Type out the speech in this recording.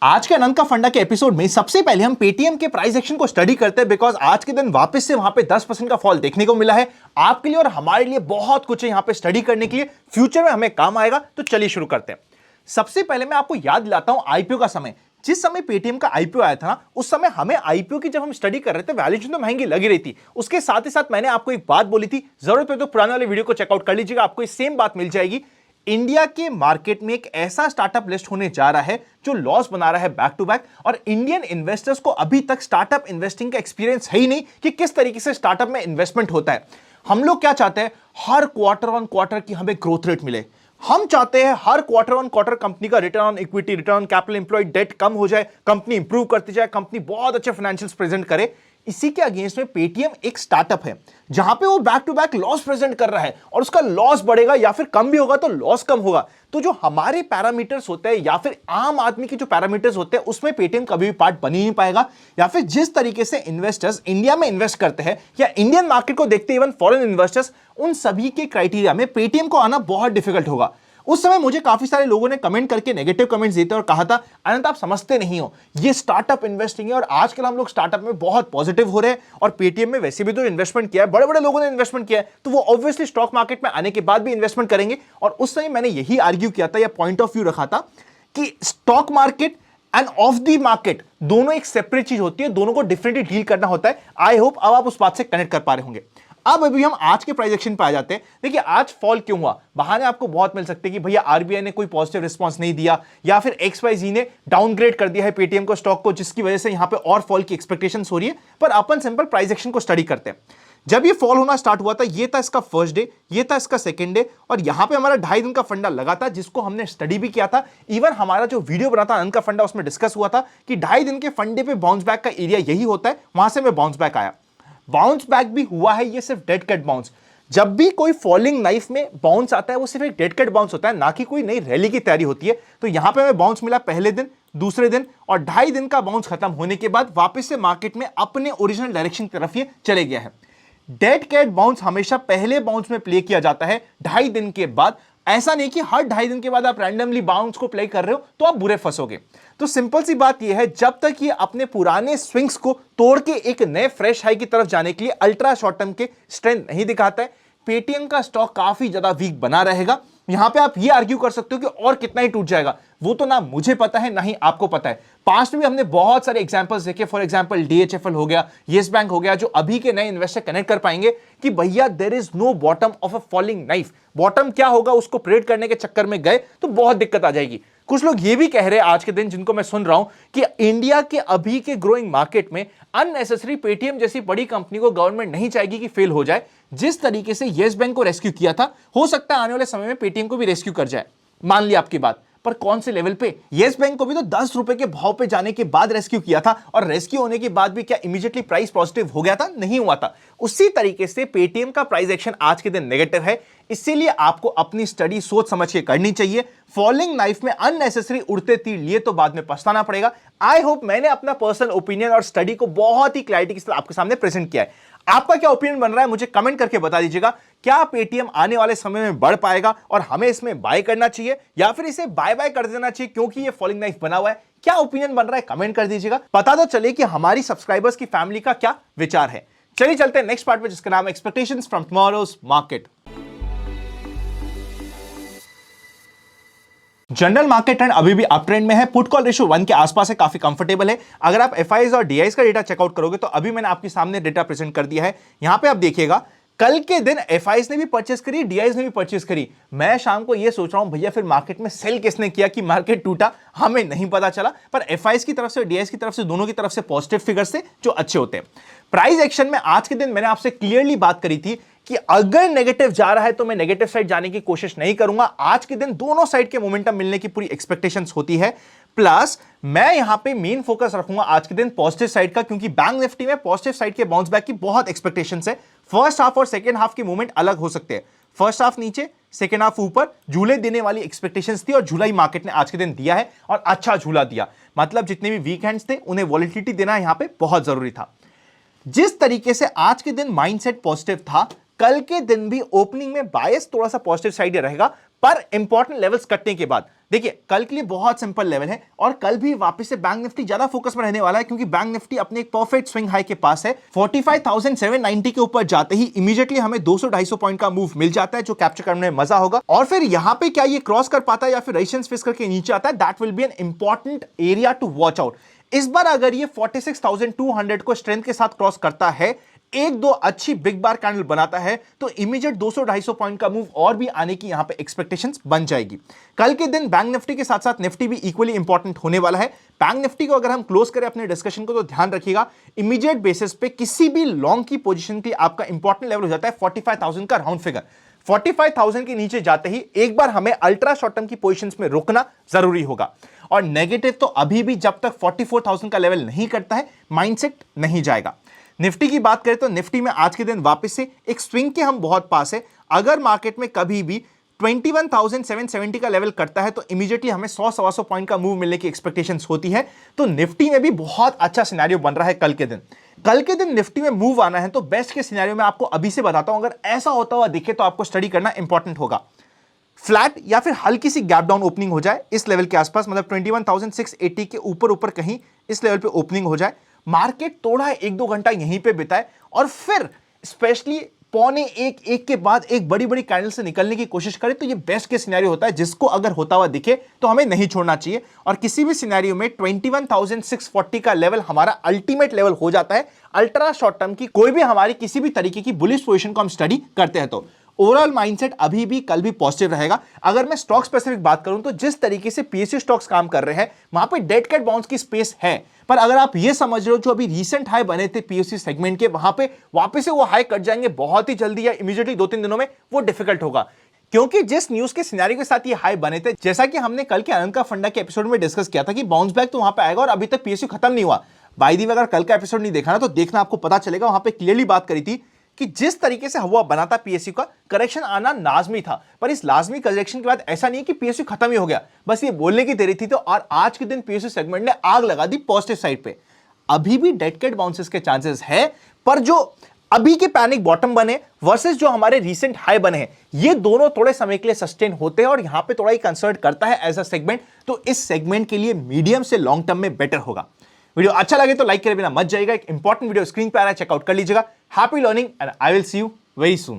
आज के अनंत का फंडा के एपिसोड में सबसे पहले हम पेटीएम के प्राइस एक्शन को स्टडी करते हैं बिकॉज आज के दिन वापस से वहां पे 10% का फॉल देखने को मिला है। आपके लिए और हमारे लिए बहुत कुछ है यहां पे स्टडी करने के लिए, फ्यूचर में हमें काम आएगा। तो चलिए शुरू करते हैं। सबसे पहले मैं आपको याद दिलाता हूं आईपीओ का समय। जिस समय पेटीएम का आईपीओ आया था ना, उस समय हमें आईपीओ की जब हम स्टडी कर रहे थे वैल्यूएशन तो महंगी लगी रही थी। उसके साथ ही साथ मैंने आपको एक बात बोली थी, जरूरत पड़े तो पुराने वाले वीडियो को चेकआउट कर लीजिएगा, आपको सेम बात मिल जाएगी। इंडिया के मार्केट में एक ऐसा स्टार्टअप लिस्ट होने जा रहा है जो लॉस बना रहा है बैक टू बैक, और इंडियन इन्वेस्टर्स को अभी तक स्टार्टअप इन्वेस्टिंग का एक्सपीरियंस है ही नहीं कि किस तरीके से स्टार्टअप में इन्वेस्टमेंट होता है। हम लोग क्या चाहते हैं, हर क्वार्टर ऑन क्वार्टर की हमें ग्रोथ रेट मिले। हम चाहते हैं हर क्वार्टर ऑन क्वार्टर कंपनी का return on equity, return on capital employed, debt कम हो जाए, कंपनी इंप्रूव करती जाए, कंपनी बहुत अच्छे फाइनेंशियल्स प्रेजेंट करे। इसी के अगेंस्ट में पेटीएम एक स्टार्टअप है जहां पे वो back to back loss present कर रहा है, और उसका लॉस बढ़ेगा या फिर कम भी होगा तो लॉस कम होगा। तो जो हमारे पैरामीटर्स होते हैं या फिर आम आदमी के जो पैरामीटर्स होते हैं उसमें पेटीएम कभी भी पार्ट बन ही नहीं पाएगा। या फिर जिस तरीके से इन्वेस्टर्स इंडिया में इन्वेस्ट करते हैं या इंडियन मार्केट को देखते इवन फॉरेन इन्वेस्टर्स, उन सभी के क्राइटेरिया में पेटीएम को आना बहुत डिफिकल्ट होगा। उस समय मुझे काफी सारे लोगों ने कमेंट करके नेगेटिव कमेंट्स देते और कहा था अनंत आप समझते नहीं हो, ये स्टार्टअप इन्वेस्टिंग है। और आजकल हम लोग स्टार्टअप में बहुत पॉजिटिव हो रहे हैं, और पेटीएम में वैसे भी तो इन्वेस्टमेंट किया है, बड़े बड़े लोगों ने इन्वेस्टमेंट किया है, तो वो ऑब्वियसली स्टॉक मार्केट में आने के बाद भी इन्वेस्टमेंट करेंगे। और उस समय मैंने यही आर्ग्यू किया था या पॉइंट ऑफ व्यू रखा था कि stock market end of the market दोनों एक सेपरेट चीज होती है, दोनों को डिफरेंटली डील करना होता है। आई होप अब आप उस बात से कनेक्ट कर पा रहे होंगे। अब अभी हम आज के प्राइस एक्शन पे आ जाते हैं। देखिए आज फॉल क्यों हुआ, बहाने आपको बहुत मिल सकते हैं कि भैया आरबीआई ने कोई पॉजिटिव रिस्पांस नहीं दिया, या फिर XYZ ने डाउनग्रेड कर दिया है पेटीएम को स्टॉक को, जिसकी वजह से यहां पे और फॉल की एक्सपेक्टेशंस हो रही है। पर अपन सिंपल प्राइस एक्शन को स्टडी करते हैं। जब ये फॉल होना स्टार्ट हुआ था, ये था इसका फर्स्ट डे, ये था इसका सेकंड डे, और यहां पे हमारा 2.5 दिन का फंडा लगा था जिसको हमने स्टडी भी किया था। इवन हमारा जो वीडियो बना था अनंत का फंडा, उसमें डिस्कस हुआ था कि 2.5 दिन के फंडे पे बाउंस बैक का एरिया यही होता है, वहां से मैं बाउंस बैक आया। बाउंस बैक भी हुआ है, ये सिर्फ डेड कैट बाउंस। जब भी कोई फॉलिंग नाइफ में बाउंस आता है वो सिर्फ एक डेड कैट बाउंस होता है, ना कि कोई नई रैली की तैयारी होती है। तो यहां पे हमें बाउंस मिला पहले दिन, दूसरे दिन, और 2.5 दिन का बाउंस खत्म होने के बाद वापस से मार्केट में अपने ओरिजिनल डायरेक्शन की तरफ ये चले गया है। डेड कैट बाउंस हमेशा पहले बाउंस में प्ले किया जाता है 2.5 दिन के बाद। ऐसा नहीं कि हर 2.5 दिन के बाद आप रैंडमली बाउंस को प्ले कर रहे हो तो आप बुरे फंसोगे। तो सिंपल सी बात यह है, जब तक ये अपने पुराने स्विंग्स को तोड़ के एक नए फ्रेश हाई की तरफ जाने के लिए अल्ट्रा शॉर्ट टर्म के स्ट्रेंथ नहीं दिखाता है, पेटीएम का स्टॉक काफी ज्यादा वीक बना रहेगा। यहां पे आप ये आर्ग्यू कर सकते हो कि और कितना ही टूट जाएगा, वो तो ना मुझे पता है ना ही आपको पता है। पास्ट में भी हमने बहुत सारे एग्जांपल्स देखे, फॉर एग्जांपल DHFL हो गया, येस बैंक हो गया, जो अभी के नए इन्वेस्टर कनेक्ट कर पाएंगे कि भैया there is no bottom of a falling knife. Bottom क्या होगा उसको प्रेडिक्ट करने के चक्कर में गए तो बहुत दिक्कत आ जाएगी। कुछ लोग ये भी कह रहे हैं आज के दिन, जिनको मैं सुन रहा हूं, कि इंडिया के अभी के ग्रोइंग मार्केट में अननेसेसरी पेटीएम जैसी बड़ी कंपनी को गवर्नमेंट नहीं चाहेगी कि फेल हो जाए। जिस तरीके से येस बैंक को रेस्क्यू किया था, हो सकता है आने वाले समय में पेटीएम को भी रेस्क्यू कर जाए। मान लिया आपकी बात, पर कौन से लेवल पे? येस बैंक को भी तो 10 रुपए के भाव पे जाने के बाद रेस्क्यू किया था, और रेस्क्यू होने के बाद भी क्या इमीडिएटली प्राइस पॉजिटिव हो गया था? नहीं हुआ था। उसी तरीके से पेटीएम का प्राइस एक्शन आज के दिन नेगेटिव है, इसीलिए आपको अपनी स्टडी सोच समझ के करनी चाहिए। फॉलिंग नाइफ में अननेसेसरी उड़ते तीर लिए तो बाद में पछताना पड़ेगा। आई होप मैंने अपना पर्सनल ओपिनियन और स्टडी को बहुत ही क्लैरिटी के साथ आपके सामने प्रेजेंट किया है। आपका क्या ओपिनियन बन रहा है मुझे कमेंट करके बता दीजिएगा। क्या पेटीएम आने वाले समय में बढ़ पाएगा और हमें इसमें बाय करना चाहिए, या फिर इसे बाय बाय कर देना चाहिए क्योंकि ये फॉलिंग नाइफ बना हुआ है? क्या ओपिनियन बन रहा है कमेंट कर दीजिएगा। पता तो चले कि हमारी सब्सक्राइबर्स की फैमिली का क्या विचार है। चलिए चलते हैं नेक्स्ट पार्ट में, जिसका नाम है expectations from tomorrow's market. General market trend अभी भी अप ट्रेंड में है, पुट कॉल रेशियो 1 के आसपास है, काफी कंफर्टेबल है। अगर आप एफआईज और डीआईज का डेटा चेकआउट करोगे तो अभी मैंने आपके सामने डेटा प्रेजेंट कर दिया है। यहां पे आप देखिएगा कल के दिन एफआईज ने भी परचेस करी, डीआईज ने भी परचेस करी। मैं शाम को ये सोच रहा हूं भैया फिर मार्केट में सेल किसने किया कि मार्केट टूटा, हमें नहीं पता चला। पर एफआईज की तरफ से, डीआईज की तरफ से, दोनों की तरफ से पॉजिटिव फिगर्स थे जो अच्छे होते हैं। प्राइस एक्शन में आज के दिन मैंने आपसे क्लियरली बात करी थी कि अगर नेगेटिव जा रहा है तो मैं नेगेटिव साइड जाने की कोशिश नहीं करूंगा। आज के दिन दोनों साइड के मोमेंटम मिलने की पूरी एक्सपेक्टेशंस होती है। प्लस मैं यहां पे मेन फोकस रखूंगा आज के दिन पॉजिटिव साइड का, क्योंकि बैंक निफ्टी में पॉजिटिव साइड के बाउंस बैक की बहुत एक्सपेक्टेशंस है। फर्स्ट हाफ और सेकंड हाफ के मूवमेंट अलग हो सकते हैं। फर्स्ट हाफ नीचे, सेकंड हाफ ऊपर, झूले देने वाली एक्सपेक्टेशंस थी और झूला ही मार्केट ने आज के दिन दिया है, और अच्छा झूला दिया। मतलब जितने भी वीक हैंड्स थे उन्हें वॉलिटिलिटी देना यहां पे बहुत जरूरी था। जिस तरीके से आज के दिन माइंडसेट पॉजिटिव था, कल के दिन भी ओपनिंग में बायस थोड़ा सा पॉजिटिव साइड रहेगा, पर इंपॉर्टेंट लेवल्स कटने के बाद देखिए कल के लिए बहुत सिंपल लेवल है और कल भी वापस से बैंक निफ्टी ज्यादा फोकस में रहने वाला है क्योंकि बैंक निफ्टी अपने एक परफेक्ट स्विंग हाई के पास है। 45,790 के ऊपर जाते ही इमीडिएटली हमें 200-250 पॉइंट का मूव मिल जाता है जो कैप्चर करने में मजा होगा और फिर यहां पे क्या ये क्रॉस कर पाता है या फिर रेजिस्टेंस फेस करके नीचे आता है, that will be an important area to watch out. इस बार अगर ये 46,200 को स्ट्रेंथ के साथ क्रॉस करता है, एक दो अच्छी बिग बार कैंडल बनाता है तो इमीडिएट 200-250 पॉइंट का मूव और भी आने की यहां पे एक्सपेक्टेशंस बन जाएगी। कल के दिन बैंक निफ्टी के साथ साथ निफ्टी भी इक्वली इंपॉर्टेंट होने वाला है। बैंक निफ्टी को अगर हम क्लोज करें अपने डिस्कशन को तो ध्यान रखिएगा इमीडिएट बेसिस पे किसी भी लॉन्ग की पोजीशन के लिए आपका इंपॉर्टेंट लेवल हो जाता है 45,000 का राउंड फिगर। 45,000 के नीचे जाते ही एक बार हमें अल्ट्रा शॉर्ट टर्म की पोजीशंस में रुकना जरूरी होगा और नेगेटिव तो अभी भी जब तक 44,000 का लेवल नहीं करता है माइंडसेट नहीं जाएगा। निफ्टी की बात करें तो निफ्टी में आज के दिन वापस से एक स्विंग के हम बहुत पास है। अगर मार्केट में कभी भी 21,770 का लेवल करता है तो इमीडिएटली हमें 100-125 पॉइंट का मूव मिलने की एक्सपेक्टेशंस होती है। तो निफ्टी में भी बहुत अच्छा सिनेरियो बन रहा है कल के दिन। कल के दिन निफ्टी में मूव आना है तो बेस्ट के सिनेरियो में आपको अभी से बताता हूं, अगर ऐसा होता हुआ दिखे तो आपको स्टडी करना इंपॉर्टेंट होगा। फ्लैट या फिर हल्की सी गैप डाउन ओपनिंग हो जाए इस लेवल के आसपास, मतलब 21,680 के ऊपर कहीं इस लेवल पे ओपनिंग हो जाए, मार्केट थोड़ा 1-2 घंटा यहीं पे बिताए और फिर स्पेशली 1:45 के बाद एक बड़ी बड़ी कैंडल से निकलने की कोशिश करें तो ये बेस्ट के सिनेरियो होता है जिसको अगर होता हुआ दिखे तो हमें नहीं छोड़ना चाहिए। और किसी भी सिनेरियो में 21,640 का लेवल हमारा अल्टीमेट लेवल हो जाता है अल्ट्रा शॉर्ट टर्म की कोई भी हमारी किसी भी तरीके की बुलिश पोजीशन को हम स्टडी करते हैं। तो ओवरऑल माइंडसेट अभी भी कल भी पॉजिटिव रहेगा। अगर मैं स्टॉक स्पेसिफिक बात करूं तो जिस तरीके से पीएसयू स्टॉक्स काम कर रहे हैं वहां पे डेड कैट बाउंस की स्पेस है, पर अगर आप ये समझ रहे हो जो अभी रीसेंट हाई बने थे पीएसयू सेगमेंट के वहां पे वापस से वो हाई कट जाएंगे बहुत ही जल्दी या इमीडिएटली 2-3 दिनों में, वो डिफिकल्ट होगा क्योंकि जिस न्यूज के सिनेरियो के साथ ये हाई बने थे, जैसा कि हमने कल के अनंत का फंडा के एपिसोड में डिस्कस किया था कि बाउंस बैक तो वहां पे आएगा और अभी तक पीएसयू खत्म नहीं हुआ। बाय द वे अगर कल का एपिसोड नहीं देखा ना तो देखना, आपको पता चलेगा वहां पे क्लियरली बात करी थी कि जिस तरीके से हुआ बना था पीएसयू का, करेक्शन आना लाजमी था, पर इस लाजमी करेक्शन के बाद ऐसा नहीं कि पीएसयू खत्म ही हो गया, बस ये बोलने की देरी थी। तो और आज के दिन पीएसयू सेगमेंट ने आग लगा दी पॉजिटिव साइड पे। अभी भी डेड कैट बाउंसेस के चांसेस है, पर जो अभी के पैनिक बॉटम बने वर्सेस जो हमारे रीसेंट हाई बने हैं, ये दोनों थोड़े समय के लिए सस्टेन होते हैं और यहां पे थोड़ा ही कंसर्न करता है एज अ सेगमेंट। तो इस सेगमेंट के लिए मीडियम से लॉन्ग टर्म में बेटर होगा। वीडियो अच्छा लगे तो लाइक करे बिना मत जाइएगा। एक इंपॉर्टेंट वीडियो स्क्रीन पे आ रहा है, चेकआउट कर लीजिएगा। Happy learning and I will see you very soon.